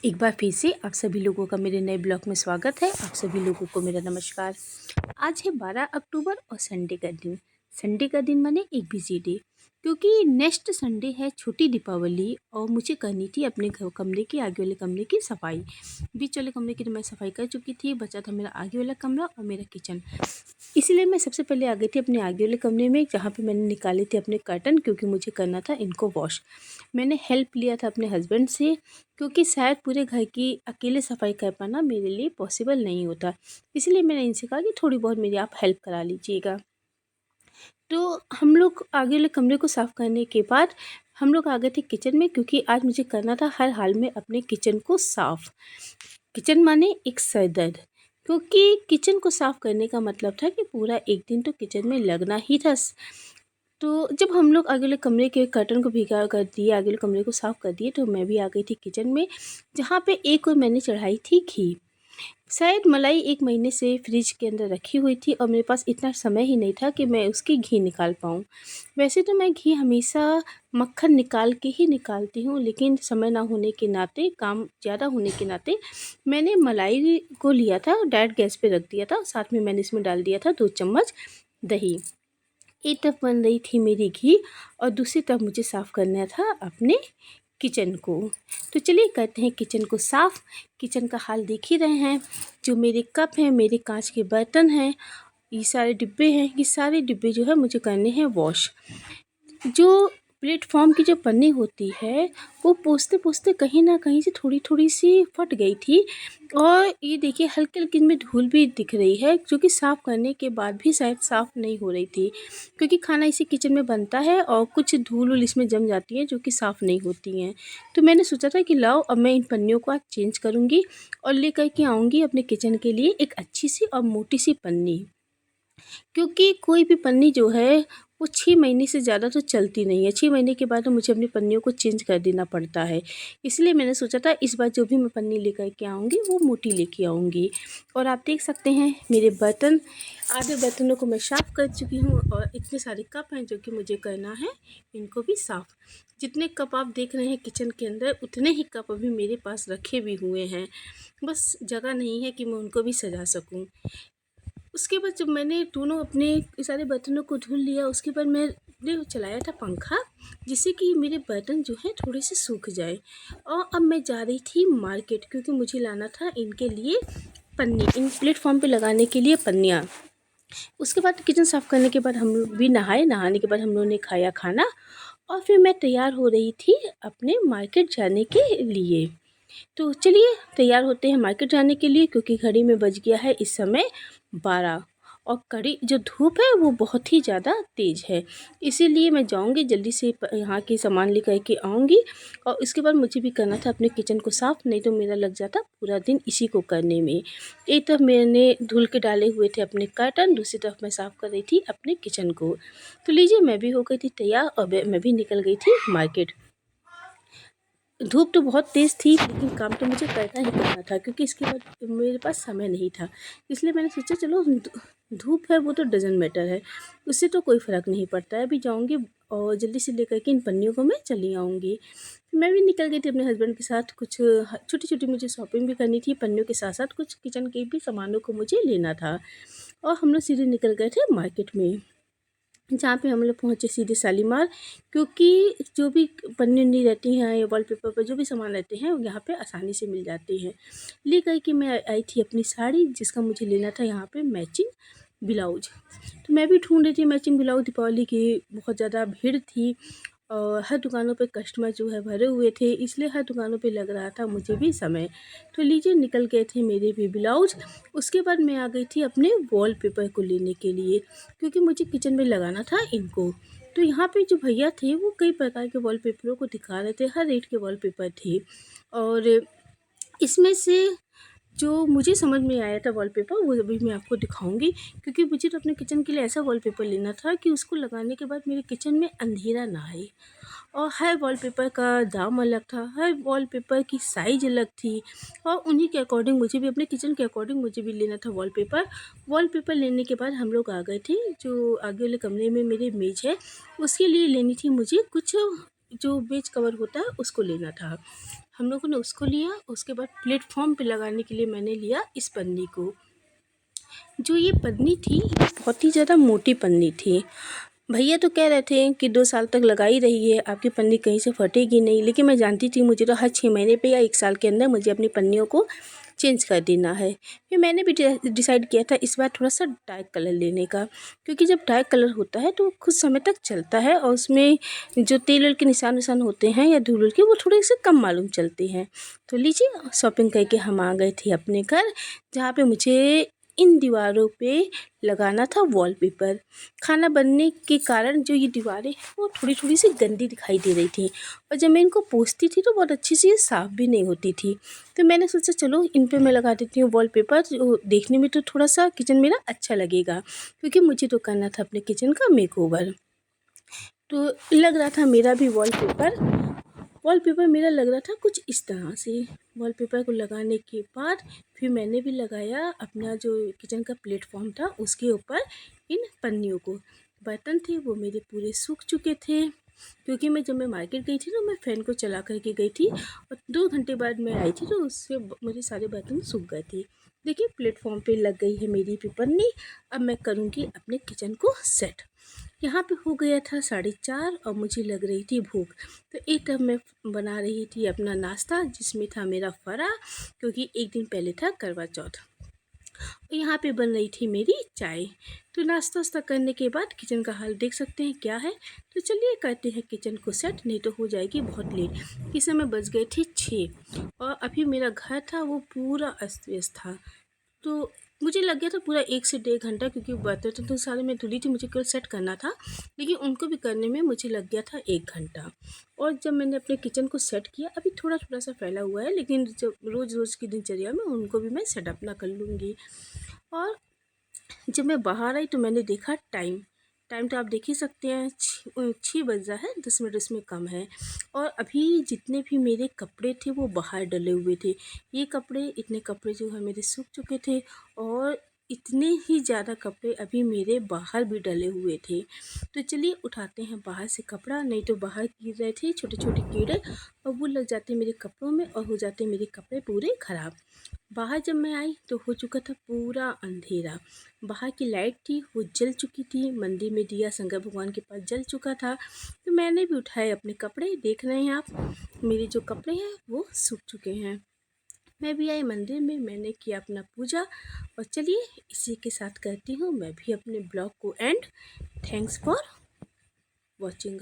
एक बार फिर से आप सभी लोगों का मेरे नए ब्लॉग में स्वागत है। आप सभी लोगों को मेरा नमस्कार। आज है 12 अक्टूबर और संडे का दिन। संडे का दिन माने एक बिजी डे, क्योंकि नेक्स्ट संडे है छोटी दीपावली और मुझे करनी थी अपने घर कमरे की, आगे वाले कमरे की सफाई। बीच वाले कमरे की तो मैं सफाई कर चुकी थी, बचा था मेरा आगे वाला कमरा और मेरा किचन। इसलिए मैं सबसे पहले आ गई थी अपने आगे वाले कमरे में, जहाँ पे मैंने निकाले थे अपने कर्टन, क्योंकि मुझे करना था इनको वॉश। मैंने हेल्प लिया था अपने हस्बैंड से, क्योंकि शायद पूरे घर की अकेले सफाई कर पाना मेरे लिए पॉसिबल नहीं होता। इसलिए मैंने इनसे कहा कि थोड़ी बहुत मेरी आप हेल्प करा लीजिएगा। तो हम लोग आगे वाले कमरे को साफ़ करने के बाद हम लोग आ गए थे किचन में, क्योंकि आज मुझे करना था हर हाल में अपने किचन को साफ़। किचन माने एक सरदर्द, क्योंकि किचन को साफ़ करने का मतलब था कि पूरा एक दिन तो किचन में लगना ही था। तो जब हम लोग आगे वाले कमरे के कर्टन को भीगा कर दिए, आगे वाले कमरे को साफ़ कर दिए, तो मैं भी आ गई थी किचन में, जहाँ पे एक और मैंने चढ़ाई थी घी। शायद मलाई 1 महीने से फ्रिज के अंदर रखी हुई थी और मेरे पास इतना समय ही नहीं था कि मैं उसकी घी निकाल पाऊँ। वैसे तो मैं घी हमेशा मक्खन निकाल के ही निकालती हूँ, लेकिन समय ना होने के नाते, काम ज़्यादा होने के नाते मैंने मलाई को लिया था, डायरेक्ट गैस पे रख दिया था। साथ में मैंने इसमें डाल दिया था 2 चम्मच दही। एक तरफ बन रही थी मेरी घी और दूसरी तरफ मुझे साफ़ करना था अपने किचन को। तो चलिए करते हैं किचन को साफ़। किचन का हाल देख ही रहे हैं, जो मेरे कप हैं, मेरे कांच के बर्तन हैं, ये सारे डिब्बे हैं, ये सारे डिब्बे जो है मुझे करने हैं वॉश। जो प्लेटफॉर्म की जो पन्नी होती है, वो पोंछते-पोंछते कहीं न कहीं से थोड़ी-थोड़ी सी फट गई थी और ये देखिए हल्की-हल्की इनमें धूल भी दिख रही है, जो कि साफ़ करने के बाद भी शायद साफ़ नहीं हो रही थी, क्योंकि खाना इसी किचन में बनता है और कुछ धूल-वूल इसमें जम जाती है, जो कि साफ़ नहीं होती हैं। तो मैंने सोचा था कि लाओ अब मैं इन पन्नियों को आज चेंज करूँगी और लेकर के आऊँगी अपने किचन के लिए एक अच्छी-सी और मोटी-सी पन्नी। क्योंकि कोई भी पन्नी जो है वो 6 महीने से ज़्यादा तो चलती नहीं है। 6 महीने के बाद तो मुझे अपनी पन्नियों को चेंज कर देना पड़ता है। इसलिए मैंने सोचा था इस बार जो भी मैं पन्नी लेकर के आऊँगी वो मोटी लेके आऊँगी। और आप देख सकते हैं मेरे बर्तन, आधे बर्तनों को मैं साफ़ कर चुकी हूँ और इतने सारे कप हैं जो कि मुझे करना है इनको भी साफ़। जितने कप आप देख रहे हैं किचन के अंदर, उतने ही कप अभी मेरे पास रखे भी हुए हैं। बस जगह नहीं है कि मैं उनको भी सजा सकूँ। उसके बाद जब मैंने दोनों अपने सारे बर्तनों को धुल लिया, उसके बाद मैंने चलाया था पंखा, जिससे कि मेरे बर्तन जो हैं थोड़े से सूख जाए। और अब मैं जा रही थी मार्केट, क्योंकि मुझे लाना था इनके लिए पन्नी, इन प्लेटफॉर्म पे लगाने के लिए पन्नियाँ। उसके बाद किचन साफ़ करने के बाद हम लोग भी नहाए। नहाने के बाद हम लोगों ने खाया खाना और फिर मैं तैयार हो रही थी अपने मार्केट जाने के लिए। तो चलिए तैयार होते हैं मार्केट जाने के लिए, क्योंकि घड़ी में बज गया है इस समय 12 और कड़ी जो धूप है वो बहुत ही ज़्यादा तेज़ है। इसीलिए मैं जाऊंगी जल्दी से यहाँ के सामान लेकर के आऊँगी और इसके बाद मुझे भी करना था अपने किचन को साफ़, नहीं तो मेरा लग जाता पूरा दिन इसी को करने में। एक तरफ मैंने धुल के डाले हुए थे अपने कर्टन, दूसरी तरफ मैं साफ़ कर रही थी अपने किचन को। तो लीजिए मैं भी हो गई थी तैयार और मैं भी निकल गई थी मार्केट। धूप तो बहुत तेज़ थी, लेकिन काम तो मुझे करना ही करना था, क्योंकि इसके बाद मेरे पास समय नहीं था। इसलिए मैंने सोचा चलो धूप है वो तो डज़न्ट मैटर है, उससे तो कोई फ़र्क नहीं पड़ता है। अभी जाऊँगी और जल्दी से लेकर के इन पन्नियों को मैं चली आऊँगी। मैं भी निकल गई थी अपने हस्बैंड के साथ, कुछ छोटी-छोटी मुझे शॉपिंग भी करनी थी, पन्नियों के साथ-साथ कुछ किचन के भी सामानों को मुझे लेना था और हम लोग सीधे निकल गए थे मार्केट में। जहाँ पे हम लोग पहुँचे सीधे शालीमार, क्योंकि जो भी पन्नी-वन्नी रहती हैं या वॉलपेपर पर जो भी सामान रहते हैं वो यहाँ पे आसानी से मिल जाते हैं। ले कर के मैं आई थी अपनी साड़ी, जिसका मुझे लेना था यहाँ पे मैचिंग ब्लाउज। तो मैं भी ढूँढ रही थी मैचिंग ब्लाउज, दीपावली की बहुत ज़्यादा भीड़ थी और हर दुकानों पे कस्टमर जो है भरे हुए थे, इसलिए हर दुकानों पे लग रहा था मुझे भी समय। तो लीजिए निकल गए थे मेरे भी ब्लाउज। उसके बाद मैं आ गई थी अपने वॉलपेपर को लेने के लिए, क्योंकि मुझे किचन में लगाना था इनको। तो यहाँ पे जो भैया थे वो कई प्रकार के वॉलपेपरों को दिखा रहे थे, हर रेट के वॉलपेपर थे और इसमें से जो मुझे समझ में आया था वॉलपेपर वो अभी मैं आपको दिखाऊंगी, क्योंकि मुझे तो अपने किचन के लिए ऐसा वॉलपेपर लेना था कि उसको लगाने के बाद मेरे किचन में अंधेरा ना आए। और हर वॉलपेपर का दाम अलग था, हर वॉलपेपर की साइज़ अलग थी और उन्हीं के अकॉर्डिंग मुझे भी, अपने किचन के अकॉर्डिंग मुझे भी लेना था वॉलपेपर। वॉलपेपर लेने के बाद हम लोग आ गए थे, जो आगे वाले कमरे में मेरे मेज है उसके लिए लेनी थी मुझे कुछ, जो मेज कवर होता है उसको लेना था। हम लोगों ने उसको लिया। उसके बाद प्लेटफॉर्म पे लगाने के लिए मैंने लिया इस पन्नी को। जो ये पन्नी थी ये बहुत ही ज़्यादा मोटी पन्नी थी। भैया तो कह रहे थे कि 2 साल तक लगा ही रहिए, आपकी पन्नी कहीं से फटेगी नहीं, लेकिन मैं जानती थी मुझे तो हर 6 महीने पे या 1 साल के अंदर मुझे अपनी पन्नियों को चेंज कर देना है। फिर मैंने भी डिसाइड किया था इस बार थोड़ा-सा डार्क कलर लेने का, क्योंकि जब डार्क कलर होता है तो कुछ समय तक चलता है और उसमें जो तेल-वेल के निशान-विशान होते हैं या धूल-वूल के वो थोड़े से कम मालूम चलते हैं। तो लीजिए शॉपिंग करके हम आ गए थे अपने घर, जहाँ पे मुझे इन दीवारों पे लगाना था वॉलपेपर। खाना बनने के कारण जो ये दीवारें हैं वो थोड़ी-थोड़ी सी गंदी दिखाई दे रही थी और जब मैं इनको पोंछती थी तो बहुत अच्छे से ये साफ़ भी नहीं होती थी। तो मैंने सोचा चलो इन पे मैं लगा देती हूँ वॉलपेपर, जो देखने में तो थोड़ा-सा किचन मेरा अच्छा लगेगा, क्योंकि मुझे तो करना था अपने किचन का मेकओवर। तो लग रहा था मेरा भी वॉलपेपर मेरा लग रहा था कुछ इस तरह से। वॉलपेपर को लगाने के बाद फिर मैंने भी लगाया अपना जो किचन का प्लेटफॉर्म था उसके ऊपर इन पन्नियों को। बर्तन थे वो मेरे पूरे सूख चुके थे, क्योंकि जब मैं मार्केट गई थी तो मैं फ़ैन को चला कर के गई थी और 2 घंटे बाद मैं आई थी तो उससे मेरे सारे बर्तन सूख गए थे। देखिए प्लेटफॉर्म पे लग गई है मेरी भी पन्नी। अब मैं करूँगी अपने किचन को सेट। यहाँ पे हो गया था 4:30 और मुझे लग रही थी भूख। तो एक तरफ मैं बना रही थी अपना नाश्ता, जिसमें था मेरा फरा, क्योंकि एक दिन पहले था करवा चौथ। और यहाँ पे बन रही थी मेरी चाय। तो नाश्ता वास्ता करने के बाद किचन का हाल देख सकते हैं क्या है। तो चलिए करते हैं किचन को सेट, नहीं तो हो जाएगी बहुत लेट। इस समय बज गए थे 6 और अभी मेरा घर था वो पूरा अस्त व्यस्त था। तो मुझे लग गया था पूरा 1 से 1.5 घंटा, क्योंकि बर्तन तो सारे मैं धुली थी, मुझे केवल सेट करना था, लेकिन उनको भी करने में मुझे लग गया था 1 घंटा। और जब मैंने अपने किचन को सेट किया, अभी थोड़ा-थोड़ा सा फैला हुआ है, लेकिन जब रोज़-रोज़ की दिनचर्या में उनको भी मैं सेट अपना कर लूँगी। और जब मैं बाहर आई तो मैंने देखा टाइम। टाइम तो आप देख ही सकते हैं, 6 बज रहा है, 10 मिनट उसमें कम है। और अभी जितने भी मेरे कपड़े थे वो बाहर डले हुए थे। ये कपड़े इतने कपड़े जो है मेरे सूख चुके थे और इतने ही ज़्यादा कपड़े अभी मेरे बाहर भी डले हुए थे। तो चलिए उठाते हैं बाहर से कपड़ा, नहीं तो बाहर गिर रहे थे छोटे-छोटे कीड़े और वो लग जाते मेरे कपड़ों में और हो जाते मेरे कपड़े पूरे ख़राब। बाहर जब मैं आई तो हो चुका था पूरा अंधेरा। बाहर की लाइट थी वो जल चुकी थी, मंदिर में दिया शंकर भगवान के पास जल चुका था। तो मैंने भी उठाए अपने कपड़े, देख रहे हैं आप मेरे जो कपड़े हैं वो सूख चुके हैं। मैं भी आई मंदिर में, मैंने किया अपना पूजा और चलिए इसी के साथ करती हूँ मैं भी अपने ब्लॉग को एंड। Thanks for watching.